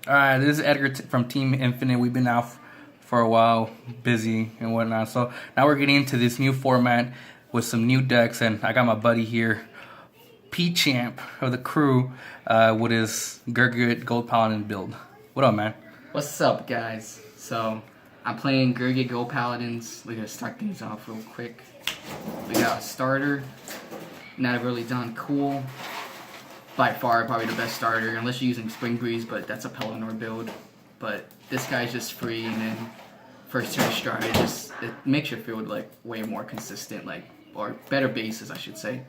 Alright, this is Edgar from Team Infinite. We've been out for a while, busy and whatnot. So now we're getting into this new format with some new decks, and I got my buddy here, P-Champ of the crew, with his Gurguit Gold Paladin build. What up, man? What's up, guys? So, I'm playing Gurguit Gold Paladins. We're gonna start things off real quick. We got a starter, not really done cool. By far, probably the best starter, unless you're using Spring Breeze, but that's a Paladin build. But this guy's just free, and then first turn stride, it makes your field like way more consistent, like, or better bases, I should say.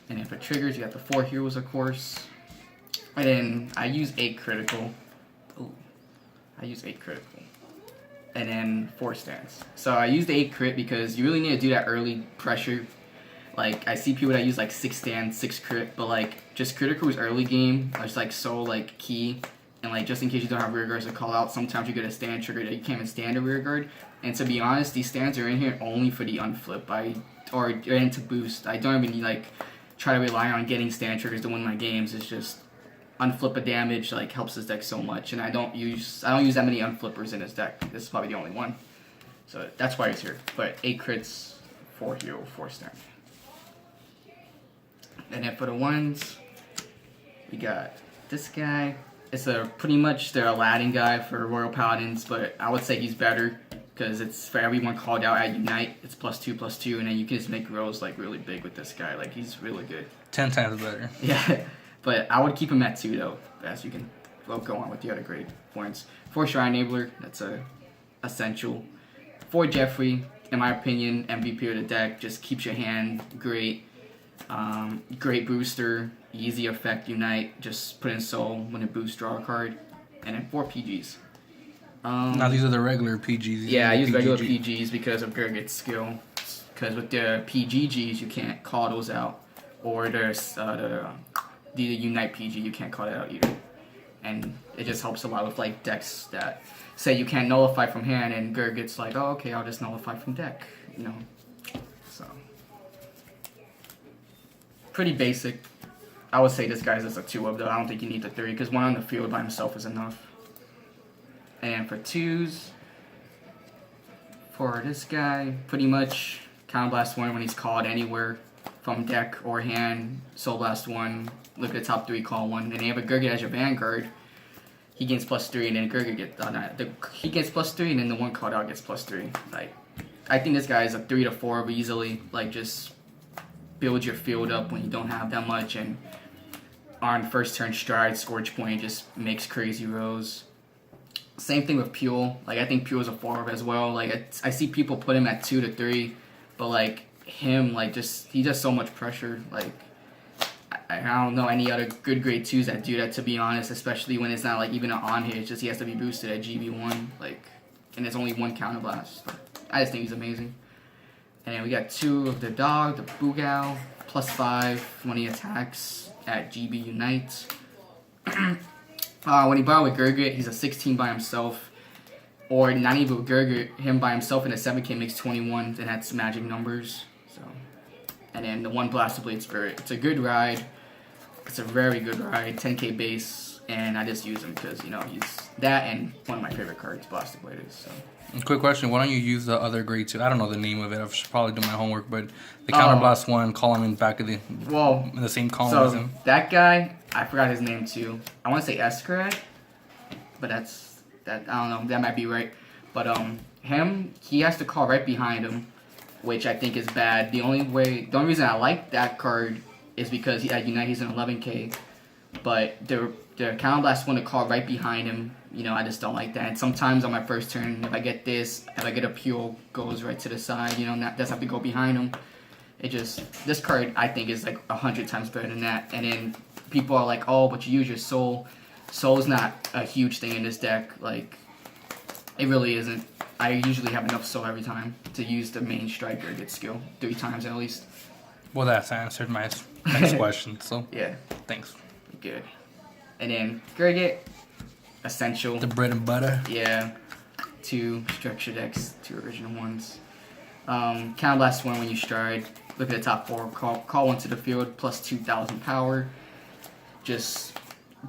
And then for triggers, you got the 4 heroes, of course. And then I use 8 critical. Ooh, I use 8 critical. And then 4 stands. So I used 8 crit because you really need to do that early pressure. Like, I see people that use like 6 stands, 6 crit, but like just criticals early game is like so like key. And like just in case you don't have rear guards to call out, sometimes you get a stand trigger that you can't even stand a rear guard. And to be honest, these stands are in here only for the unflip. Or to boost. I don't even like try to rely on getting stand triggers to win my games. It's just unflip a damage like helps this deck so much, and I don't use that many unflippers in this deck. This is probably the only one, so that's why it's here. But 8 crits, 4 hero, 4 stand. And then for the ones, we got this guy. It's pretty much the Aladdin guy for Royal Paladins, but I would say he's better because it's for everyone called out at Unite. It's +2/+2, and then you can just make rolls like really big with this guy. Like, he's really good. 10 times better. Yeah, but I would keep him at 2 though, as you can go on with the other great points. 4 Shrine Enabler, that's a essential. 4 Jeffrey, in my opinion, MVP of the deck. Just keeps your hand great. Great booster, easy effect, Unite, just put in soul when it boosts, draw a card. And then 4 PGs. Now these are the regular PGs. Yeah, I use regular PGs because of Gurgit's skill. Because with the PGGs, you can't call those out. Or there's the Unite PG, you can't call that out either. And it just helps a lot with like decks that say you can't nullify from hand, and Gurgit's like, oh, okay, I'll just nullify from deck, you know. So pretty basic. I would say this guy's just a 2-up though. I don't think you need the 3 because 1 on the field by himself is enough. And for 2s, for this guy, pretty much Counter Blast 1 when he's called anywhere from deck or hand. Soul Blast 1, look at the top 3, call 1. And you have a Gurguit as your Vanguard. He gains +3, and then Gurguit gets he gets +3, and then the one called out gets +3. Like, I think this guy is a 3 to 4 easily. Like, just build your field up when you don't have that much, and on first turn stride, Scorch Point just makes crazy rows. Same thing with Pule. Like, I think Pule is a 4 as well. Like, I see people put him at 2 to 3, but like him, like he does so much pressure. Like, I don't know any other good grade 2s that do that, to be honest. Especially when it's not like even an on hit. It's just he has to be boosted at GB1. Like, and there's only 1 counter blast. I just think he's amazing. And then we got 2 of the dog, the Bugao, +5 when he attacks at GB Unite. When he brought with Gurguit, he's a 16 by himself. Or not even with Gurguit, him by himself in a 7K makes 21, and that's magic numbers. So, and then the 1 Blaster Blade Spirit. It's a good ride. It's a very good ride, 10K base, and I just use him because, you know, he's that and one of my favorite cards, Blaster Blade is, so. Quick question, why don't you use the other grade 2? I don't know the name of it. I should probably do my homework, but the Counter Blast 1, call him in back of in the same column as him. That guy, I forgot his name too. I want to say Escrad, but I don't know, that might be right. But him, he has to call right behind him, which I think is bad. The only reason I like that card is because at Unite he's an 11K, but the Counter Blast 1 to call right behind him, you know, I just don't like that. And sometimes on my first turn, if I get a Pure, goes right to the side, you know, doesn't have to go behind him. This card, I think, is like 100 times better than that. And then people are like, oh, but you use your Soul. Soul's not a huge thing in this deck. Like, it really isn't. I usually have enough Soul every time to use the main striker get skill 3 times at least. Well, that's answered my next question, so yeah. Thanks. Good. And then Gurguit, essential. The bread and butter. Yeah. 2 structure decks, 2 original ones. Counter Blast 1 when you stride. Look at the top 4. Call 1 to the field, plus 2,000 power. Just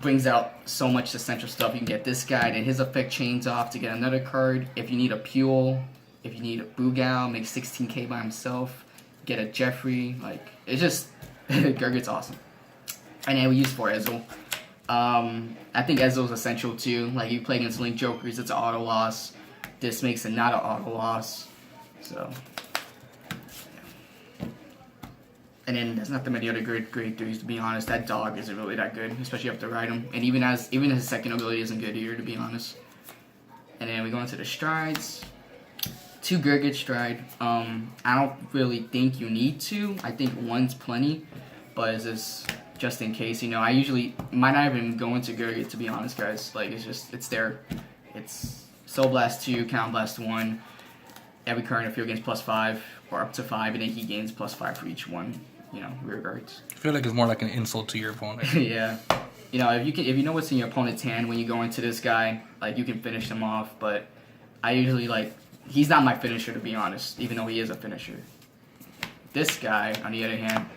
brings out so much essential stuff. You can get this guy, and his effect chains off to get another card. If you need a Pule, if you need a Bugao, make 16k by himself. Get a Jeffrey. Like, it's just, Gurgit's awesome. And then we use 4 Ezel. I think Ezel's essential too. Like, you play against Link Jokers, it's an auto loss. This makes it not an auto loss. So, yeah. And then there's not that many other grade 3s, to be honest. That dog isn't really that good, especially if you have to ride him. And even his second ability isn't good either, to be honest. And then we go into the strides. 2 Gurgit stride. I don't really think you need to. I think 1's plenty, but it's just in case, you know. I usually might not even go into Gurgit, to be honest, guys. Like, it's there. It's Soul Blast 2, Counter Blast 1. Every card in the field gains +5 or up to 5, and then he gains +5 for each one. You know, rear guards. I feel like it's more like an insult to your opponent. Yeah. You know, if you know what's in your opponent's hand when you go into this guy, like, you can finish him off. But I usually, like, he's not my finisher, to be honest, even though he is a finisher. This guy, on the other hand,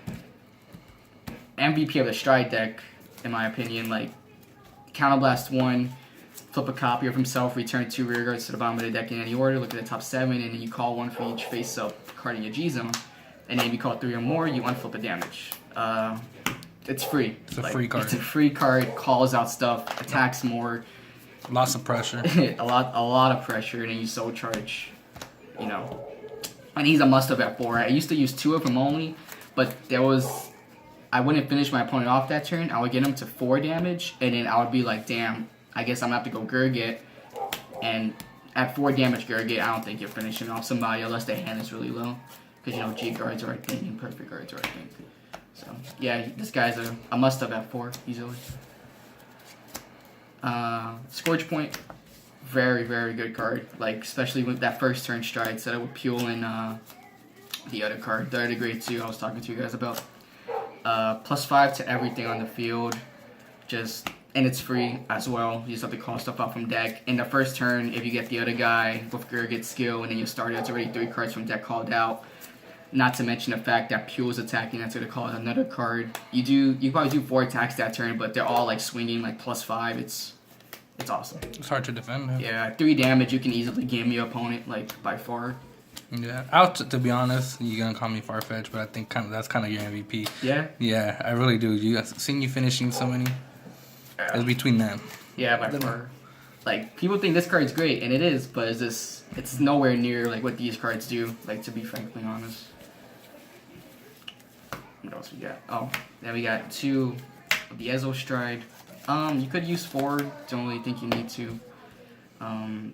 MVP of the stride deck, in my opinion. Like, Counterblast 1, flip a copy of himself, return 2 rear guards to the bottom of the deck in any order, look at the top 7, and then you call 1 for each face-up card in your G-Zone. And then if you call 3 or more, you unflip a damage. It's free. It's a free card. It's a free card, calls out stuff, attacks more. Lots of pressure. a lot of pressure, and then you soul charge, you know. And he's a must-have at 4. I used to use 2 of him only, but I wouldn't finish my opponent off that turn. I would get him to 4 damage, and then I would be like, damn, I guess I'm going to have to go Gurgit. And at 4 damage Gurgit, I don't think you're finishing off somebody unless their hand is really low. Because, you know, G guards are a thing and perfect guards are a thing. So, yeah, this guy's a must-have at 4, easily. Scourge Point, very, very good card. Like, especially with that first turn stride, set up with Pule and the other card, the other grade 2 I was talking to you guys about. +5 to everything on the field. And it's free as well. You just have to call stuff out from deck. In the first turn, if you get the other guy with Gurgit skill and then you start it, it's already 3 cards from deck called out. Not to mention the fact that Pule is attacking, that's going to call out another card. You probably do 4 attacks that turn, but they're all like swinging like +5. It's awesome. It's hard to defend. Yeah, 3 damage, you can easily game your opponent like by far. Yeah, to be honest, you're gonna call me far-fetched, but I think that's kind of your MVP. Yeah? Yeah, I really do. Seen you finishing so many. It's between them. Yeah, by far. Like, people think this card's great, and it is, but it's nowhere near like what these cards do, like, to be frankly honest. What else we got? Oh, then we got 2 of the Ezel Stride. You could use 4, don't really think you need to.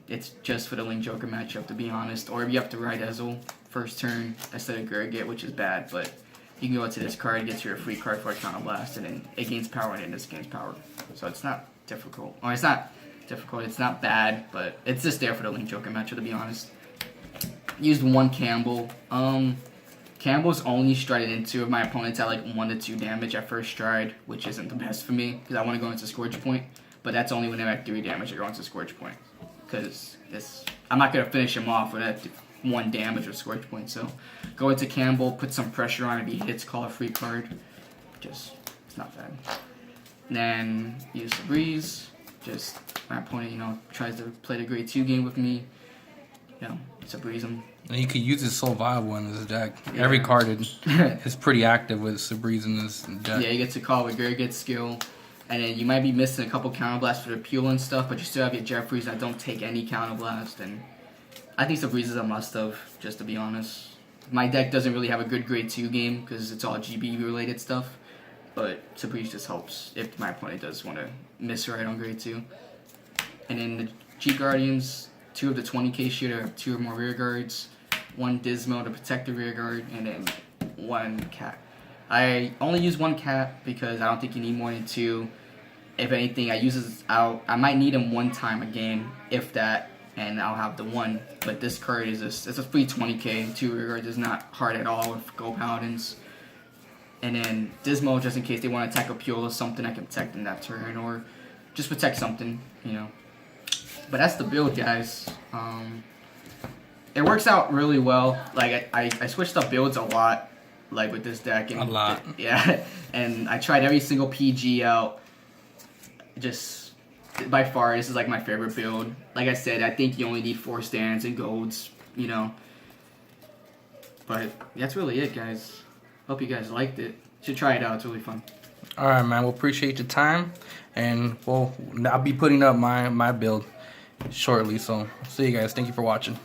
It's just for the Link Joker matchup, to be honest. Or if you have to ride Ezel first turn instead of Gurgit, which is bad, but you can go into this card, get your free card for a Counter Blast, and then it gains power, and then this gains power. So it's not difficult. Or it's not difficult, it's not bad, but it's just there for the Link Joker matchup, to be honest. Used 1 Campbell. Campbell's only strided into if my opponent's at like 1 to 2 damage at first stride, which isn't the best for me, because I want to go into Scourge Point. But that's only when they're at 3 damage I go into Scourge Point. Because I'm not going to finish him off with that 1 damage with Scourge Point. So go into Campbell, put some pressure on it. If he hits, call a free card. It's not bad. And then use the Breeze. Just my opponent, you know, tries to play the grade 2 game with me. You know, to breeze him. And you could use his so viable in this deck. Yeah. Every card is pretty active with Sabriz in this deck. Yeah, you get to call with Gurgit's skill. And then you might be missing a couple counterblasts for the Pule and stuff, but you still have your Jeffries that don't take any counterblast. And I think Sabriz is a must-have, just to be honest. My deck doesn't really have a good grade 2 game because it's all GB-related stuff. But Sabriz just helps if my opponent does want to miss right on grade 2. And then the G-Guardians, 2 of the 20k shooter have 2 or more rear guards, 1 Dismo to protect the rear guard, and then 1 cat. I only use 1 cat because I don't think you need more than 2. If anything, I might need him 1 time a game, if that, and I'll have the 1. But this card is it's a free 20k. 2 rear guards is not hard at all with Go Paladins. And then Dismo, just in case they want to attack a Pule or something, I can protect in that turn, or just protect something, you know. But that's the build, guys. It works out really well. Like, I switched up builds a lot, like, with this deck. And a lot. Yeah, and I tried every single PG out. just by far this is like my favorite build. Like I said, I think you only need 4 stands and golds, you know. But that's really it, guys. Hope you guys liked it. Should try it out. It's really fun. All right, man. We'll appreciate your time, and I'll be putting up my build shortly. So see you guys. Thank you for watching.